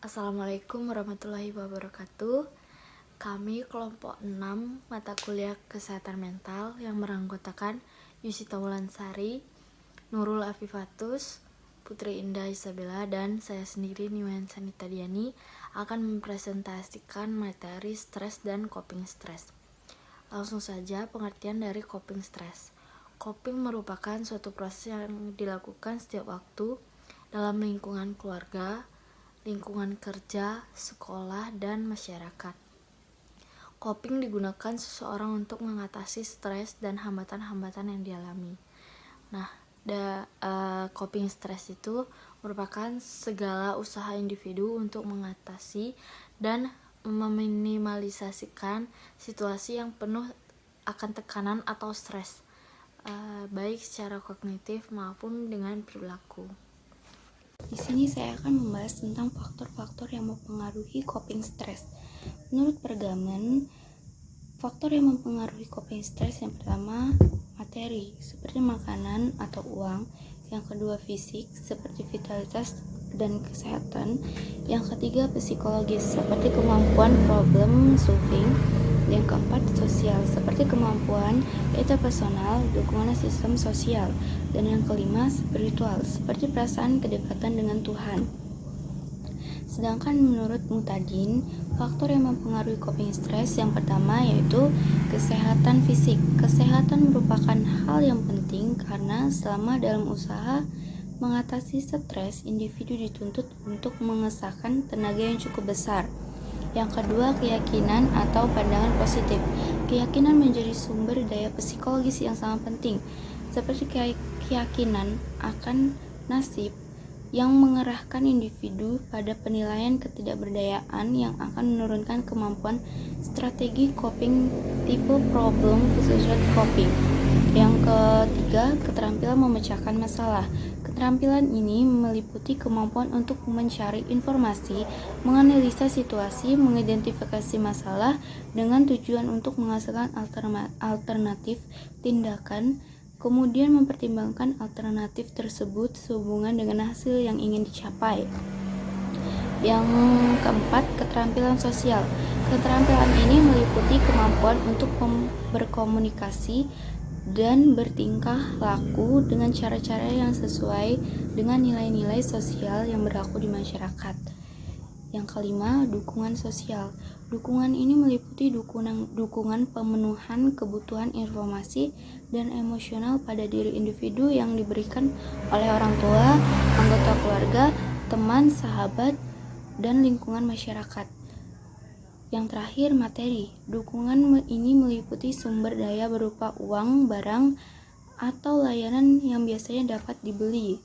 Assalamualaikum warahmatullahi wabarakatuh. Kami kelompok 6 mata kuliah kesehatan mental yang beranggotakan Yusita Wulansari, Nurul Afifatus, Putri Indah Isabella, dan saya sendiri Niwayan Sanita Diani akan mempresentasikan materi stres dan coping stres. Langsung saja pengertian dari coping stres. Coping merupakan suatu proses yang dilakukan setiap waktu dalam lingkungan keluarga, lingkungan kerja, sekolah, dan masyarakat. Coping digunakan seseorang untuk mengatasi stres dan hambatan-hambatan yang dialami. Nah, coping stres itu merupakan segala usaha individu untuk mengatasi dan meminimalisasikan situasi yang penuh akan tekanan atau stres, baik secara kognitif maupun dengan perilaku. Di sini saya akan membahas tentang faktor-faktor yang mempengaruhi coping stress. Menurut Pergamen, faktor yang mempengaruhi coping stress yang pertama materi, seperti makanan atau uang. Yang kedua fisik, seperti vitalitas dan kesehatan. Yang ketiga psikologis, seperti kemampuan problem solving. Yang keempat sosial, seperti kemampuan interpersonal, dukungan sistem sosial. Dan yang kelima spiritual, seperti perasaan kedekatan dengan Tuhan. Sedangkan menurut Mutadin, faktor yang mempengaruhi coping stress yang pertama yaitu kesehatan fisik. Kesehatan merupakan hal yang penting karena selama dalam usaha mengatasi stres, individu dituntut untuk mengesahkan tenaga yang cukup besar. Yang kedua, keyakinan atau pandangan positif. Keyakinan menjadi sumber daya psikologis yang sangat penting, seperti keyakinan akan nasib yang mengerahkan individu pada penilaian ketidakberdayaan yang akan menurunkan kemampuan strategi coping tipe problem associated coping. Yang ketiga, keterampilan memecahkan masalah. Keterampilan ini meliputi kemampuan untuk mencari informasi, menganalisa situasi, mengidentifikasi masalah dengan tujuan untuk menghasilkan alternatif tindakan, kemudian mempertimbangkan alternatif tersebut sehubungan dengan hasil yang ingin dicapai. Yang keempat, keterampilan sosial. Keterampilan ini meliputi kemampuan untuk berkomunikasi dan bertingkah laku dengan cara-cara yang sesuai dengan nilai-nilai sosial yang berlaku di masyarakat. Yang kelima, dukungan sosial. Dukungan ini meliputi dukungan pemenuhan kebutuhan informasi dan emosional pada diri individu yang diberikan oleh orang tua, anggota keluarga, teman, sahabat, dan lingkungan masyarakat. Yang terakhir, materi. Dukungan ini meliputi sumber daya berupa uang, barang, atau layanan yang biasanya dapat dibeli.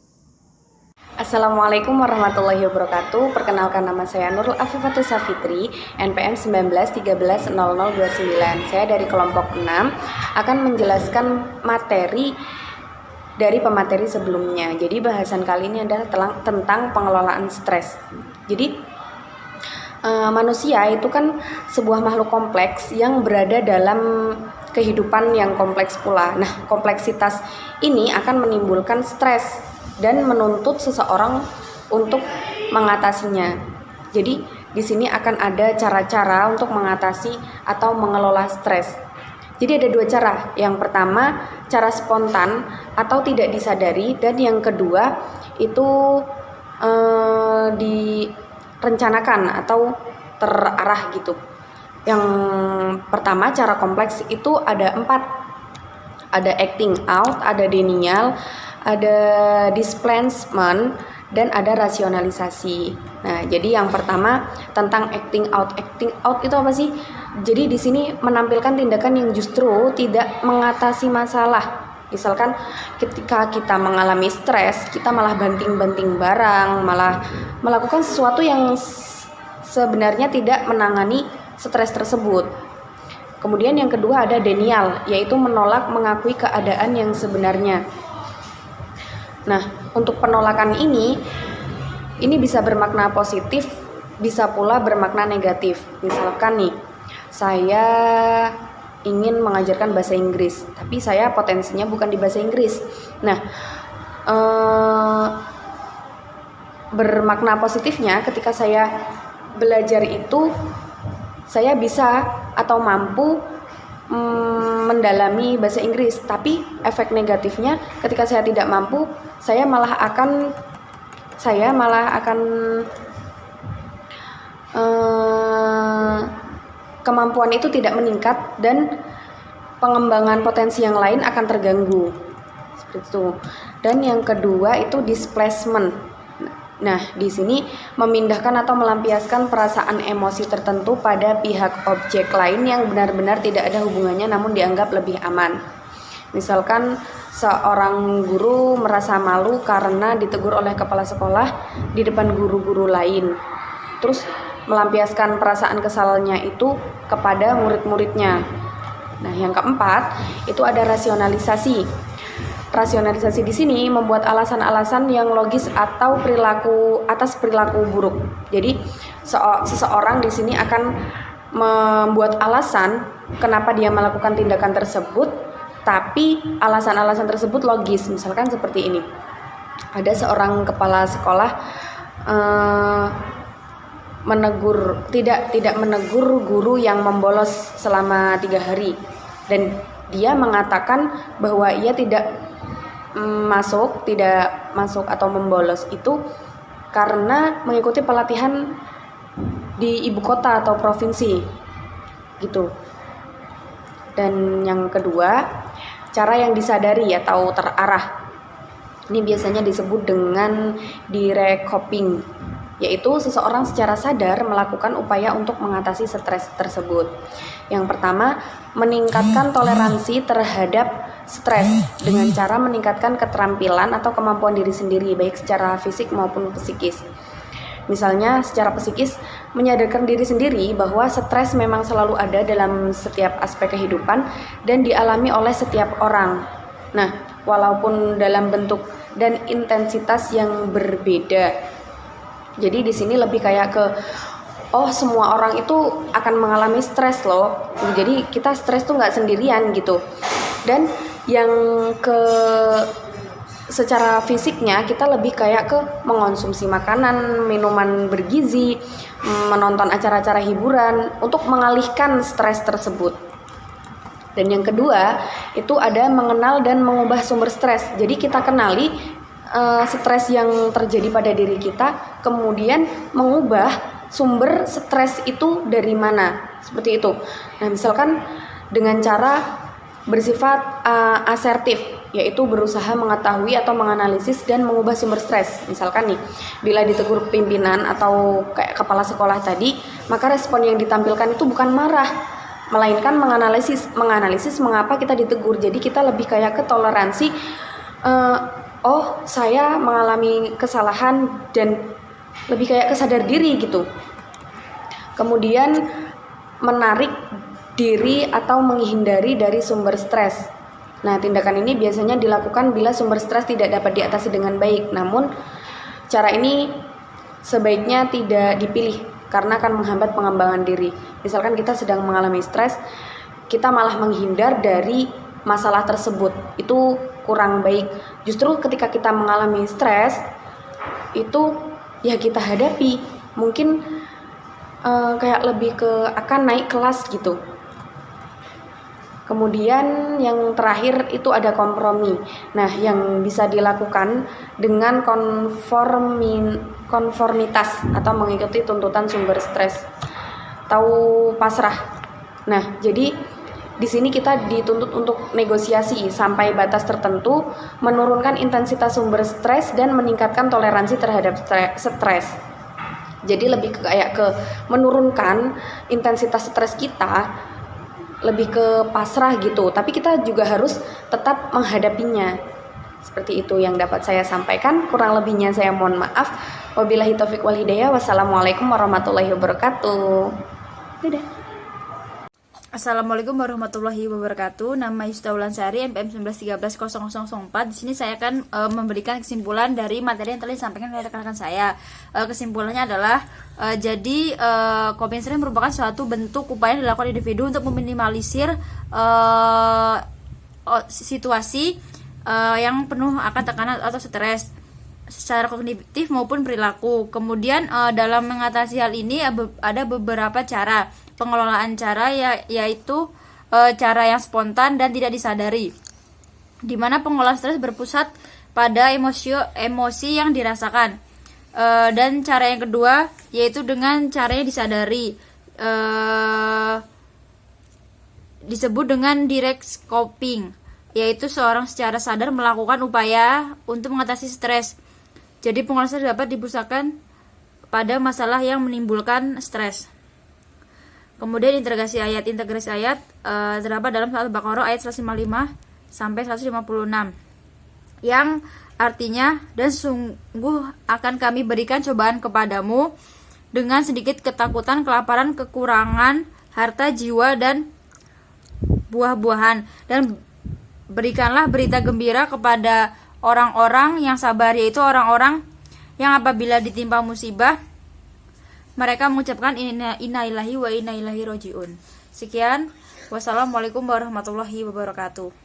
Assalamualaikum warahmatullahi wabarakatuh. Perkenalkan, nama saya Nurul Afifatus Safitri, NPM 19130029. Saya dari kelompok 6 akan menjelaskan materi dari pemateri sebelumnya. Jadi bahasan kali ini adalah tentang pengelolaan stres. Jadi manusia itu kan sebuah makhluk kompleks yang berada dalam kehidupan yang kompleks pula. Nah, kompleksitas ini akan menimbulkan stres dan menuntut seseorang untuk mengatasinya. Jadi di sini akan ada cara-cara untuk mengatasi atau mengelola stres. Jadi ada dua cara. Yang pertama, cara spontan atau tidak disadari, dan yang kedua itu direncanakan atau terarah gitu. Yang pertama, cara kompleks itu ada 4. Ada acting out, ada denial, ada displacement, dan ada rasionalisasi. Nah, jadi yang pertama tentang acting out. Acting out itu apa sih? Jadi di sini menampilkan tindakan yang justru tidak mengatasi masalah. Misalkan ketika kita mengalami stres, kita malah banting-banting barang, malah melakukan sesuatu yang sebenarnya tidak menangani stres tersebut. Kemudian yang kedua ada denial, yaitu menolak mengakui keadaan yang sebenarnya. Nah, untuk penolakan ini bisa bermakna positif, bisa pula bermakna negatif. Misalkan nih, saya ingin mengajarkan bahasa Inggris, tapi saya potensinya bukan di bahasa Inggris. Nah, bermakna positifnya ketika saya belajar itu saya bisa atau mampu mendalami bahasa Inggris. Tapi efek negatifnya ketika saya tidak mampu, saya malah akan kemampuan itu tidak meningkat dan pengembangan potensi yang lain akan terganggu. Seperti itu. Dan yang kedua itu displacement. Nah, di sini memindahkan atau melampiaskan perasaan emosi tertentu pada pihak objek lain yang benar-benar tidak ada hubungannya namun dianggap lebih aman. Misalkan seorang guru merasa malu karena ditegur oleh kepala sekolah di depan guru-guru lain. Terus melampiaskan perasaan kesalnya itu kepada murid-muridnya. Nah, yang keempat itu ada rasionalisasi. Rasionalisasi di sini membuat alasan-alasan yang logis atau perilaku buruk. Jadi seseorang di sini akan membuat alasan kenapa dia melakukan tindakan tersebut, tapi alasan-alasan tersebut logis. Misalkan seperti ini. Ada seorang kepala sekolah tidak menegur guru yang membolos selama 3 hari, dan dia mengatakan bahwa ia tidak masuk atau membolos itu karena mengikuti pelatihan di ibu kota atau provinsi gitu. Dan yang kedua, cara yang disadari atau terarah. Ini biasanya disebut dengan direct coping, yaitu seseorang secara sadar melakukan upaya untuk mengatasi stres tersebut. Yang pertama, meningkatkan toleransi terhadap stres dengan cara meningkatkan keterampilan atau kemampuan diri sendiri, baik secara fisik maupun psikis. Misalnya secara psikis, menyadarkan diri sendiri bahwa stres memang selalu ada dalam setiap aspek kehidupan dan dialami oleh setiap orang. Nah, walaupun dalam bentuk dan intensitas yang berbeda. Jadi di sini lebih kayak ke semua orang itu akan mengalami stres loh. Jadi kita stres tuh nggak sendirian gitu. Dan yang secara fisiknya kita lebih kayak ke mengonsumsi makanan, minuman bergizi, menonton acara-acara hiburan untuk mengalihkan stres tersebut. Dan yang kedua itu ada mengenal dan mengubah sumber stres. Jadi kita kenali stres yang terjadi pada diri kita, kemudian mengubah sumber stres itu dari mana, seperti itu. Nah, misalkan dengan cara bersifat asertif, yaitu berusaha mengetahui atau menganalisis dan mengubah sumber stres. Misalkan nih, bila ditegur pimpinan atau kayak kepala sekolah tadi, maka respon yang ditampilkan itu bukan marah, melainkan menganalisis mengapa kita ditegur. Jadi kita lebih kayak ke toleransi, saya mengalami kesalahan, dan lebih kayak kesadar diri gitu. Kemudian menarik diri atau menghindari dari sumber stres. Nah, tindakan ini biasanya dilakukan bila sumber stres tidak dapat diatasi dengan baik. Namun, cara ini sebaiknya tidak dipilih karena akan menghambat pengembangan diri. Misalkan kita sedang mengalami stres, kita malah menghindar dari masalah tersebut. Itu kurang baik. Justru ketika kita mengalami stres, itu ya kita hadapi. Mungkin kayak lebih ke akan naik kelas gitu. Kemudian yang terakhir itu ada kompromi. Nah, yang bisa dilakukan dengan konformitas atau mengikuti tuntutan sumber stres atau pasrah. Nah, jadi di sini kita dituntut untuk negosiasi sampai batas tertentu, menurunkan intensitas sumber stres dan meningkatkan toleransi terhadap stres. Jadi lebih kayak ke menurunkan intensitas stres kita, lebih ke pasrah gitu, tapi kita juga harus tetap menghadapinya. Seperti itu yang dapat saya sampaikan, kurang lebihnya saya mohon maaf. Wabillahi taufik wal hidayah. Wassalamualaikum warahmatullahi wabarakatuh. Dadah. Assalamualaikum warahmatullahi wabarakatuh. Nama Yusita Wulansari, NPM 19130004. Di sini saya akan memberikan kesimpulan dari materi yang telah disampaikan oleh rekan-rekan saya. Kesimpulannya adalah jadi coping stress merupakan suatu bentuk upaya yang dilakukan individu untuk meminimalisir situasi yang penuh akan tekanan atau stres. secara kognitif maupun perilaku. Kemudian dalam mengatasi hal ini ada beberapa cara pengelolaan cara, yaitu cara yang spontan dan tidak disadari, di mana pengolahan stres berpusat pada emosi yang dirasakan. Dan cara yang kedua yaitu dengan cara yang disadari, disebut dengan direct coping, yaitu seorang secara sadar melakukan upaya untuk mengatasi stres. Jadi pengolahan stres dapat dipusatkan pada masalah yang menimbulkan stres. Kemudian integrasi ayat terdapat dalam surat Al-Baqarah ayat 155 sampai 156, yang artinya, dan sungguh akan kami berikan cobaan kepadamu dengan sedikit ketakutan, kelaparan, kekurangan harta, jiwa, dan buah-buahan, dan berikanlah berita gembira kepada orang-orang yang sabar, yaitu orang-orang yang apabila ditimpa musibah mereka mengucapkan inna lillahi wa inna ilaihi rajiun. Sekian, wassalamualaikum warahmatullahi wabarakatuh.